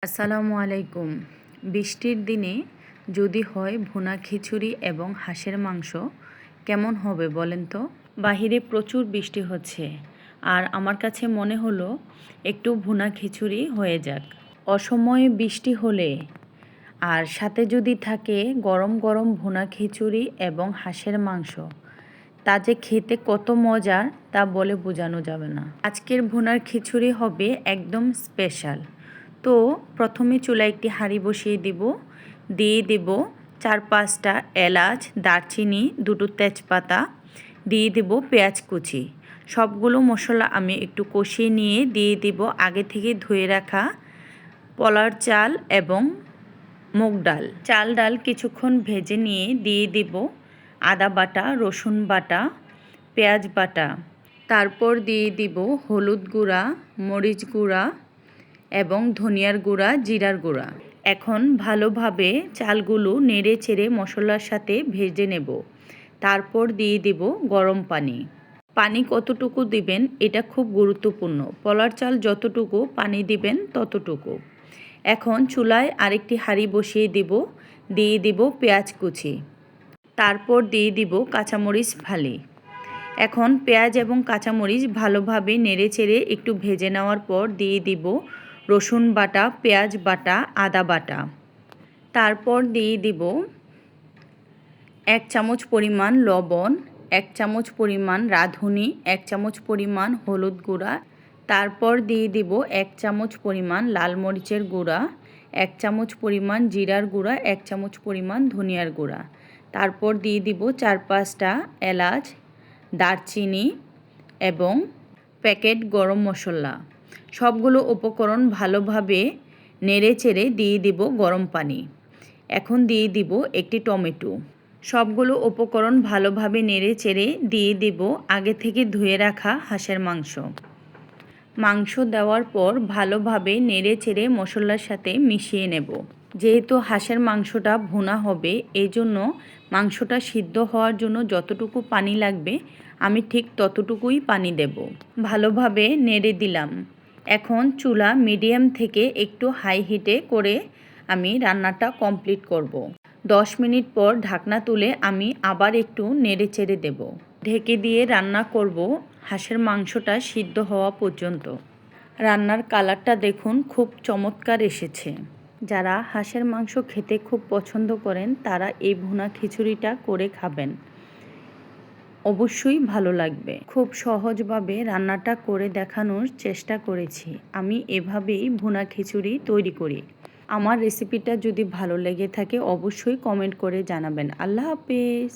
আসসালামু আলাইকুম। বৃষ্টির দিনে যদি হয় ভুনা খিচুড়ি এবং হাঁসের মাংস, কেমন হবে বলেন তো? বাহিরে প্রচুর বৃষ্টি হচ্ছে, আর আমার কাছে মনে হলো একটু ভুনা খিচুড়ি হয়ে যাক। অসময়ে বৃষ্টি হলে আর সাথে যদি থাকে গরম গরম ভুনা খিচুড়ি এবং হাঁসের মাংস, তা যে খেতে কত মজার তা বলে বোঝানো যাবে না। আজকের ভুনার খিচুড়ি হবে একদম স্পেশাল। তো প্রথমে চুলায় একটি হাঁড়ি বসিয়ে দিয়ে দেব 4-5টা এলাচ, দারচিনি, 2টো তেজপাতা, দিয়ে দেব পেঁয়াজ কুচি। সবগুলো মশলা আমি একটু কষিয়ে নিয়ে দিয়ে দেব আগে থেকে ধুয়ে রাখা পোলার চাল এবং মুগ ডাল। চাল ডাল কিছুক্ষণ ভেজে নিয়ে দিয়ে দেব আদা বাটা, রসুন বাটা, পেঁয়াজ বাটা। তারপর দিয়ে দিব হলুদ গুঁড়া, মরিচ গুঁড়া এবং ধনিয়ার গুঁড়া, জিরার গুঁড়া। এখন ভালোভাবে চালগুলো নেড়ে চেড়ে মশলার সাথে ভেজে নেব। তারপর দিয়ে দেব গরম পানি। পানি কতটুকু দিবেন এটা খুব গুরুত্বপূর্ণ। পোলার চাল যতটুকু পানি দিবেন ততটুকু। এখন চুলায় আরেকটি হাঁড়ি বসিয়ে দিয়ে দেব পেঁয়াজ কুচি। তারপর দিয়ে দিব কাঁচামরিচ ফালি। এখন পেঁয়াজ এবং কাঁচামরিচ ভালোভাবে নেড়ে চেড়ে একটু ভেজে নেওয়ার পর দিয়ে দিব রসুন বাটা, পেঁয়াজ বাটা, আদা বাটা। তারপর দিয়ে দিব 1 চামচ পরিমাণ লবণ, 1 চামচ পরিমাণ রাঁধুনি, 1 চামচ পরিমাণ হলুদ গুঁড়া। তারপর দিয়ে দিব 1 চামচ পরিমাণ লাল মরিচের গুঁড়া, 1 চামচ পরিমাণ জিরার গুঁড়া, 1 চামচ পরিমাণ ধনিয়ার গুঁড়া। তারপর দিয়ে দিব 4-5টা এলাচ, দারচিনি এবং প্যাকেট গরম মশলা। সবগুলো উপকরণ ভালোভাবে নেড়ে চেড়ে দিয়ে দিব গরম পানি। এখন দিয়ে দিব একটি টমেটো। সবগুলো উপকরণ ভালোভাবে নেড়ে চেড়ে দিয়ে দিব আগে থেকে ধুয়ে রাখা হাঁসের মাংস। মাংস দেওয়ার পর ভালোভাবে নেড়ে চেড়ে মশলার সাথে মিশিয়ে নেব। যেহেতু হাঁসের মাংসটা ভুনা হবে, এই জন্য মাংসটা সিদ্ধ হওয়ার জন্য যতটুকু পানি লাগবে আমি ঠিক ততটুকুই পানি দেব। ভালোভাবে নেড়ে দিলাম। এখন চুলা মিডিয়াম থেকে একটু হাই হিটে করে আমি রান্নাটা কমপ্লিট করব। 10 মিনিট পর ঢাকনা তুলে আমি আবার একটু নেড়ে চেড়ে দেব। ঢেকে দিয়ে রান্না করব হাঁসের মাংসটা সিদ্ধ হওয়া পর্যন্ত। রান্নার কালারটা দেখুন খুব চমৎকার এসেছে। যারা হাঁসের মাংস খেতে খুব পছন্দ করেন তারা এই ভুনা খিচুড়িটা করে খাবেন, অবশ্যই ভালো লাগবে। খুব সহজভাবে রান্নাটা করে দেখানোর চেষ্টা করেছি। আমি এভাবেই ভুনা খিচুড়ি তৈরি করি। আমার রেসিপিটা যদি ভালো লেগে থাকে অবশ্যই কমেন্ট করে জানাবেন। আল্লাহ হাফেজ।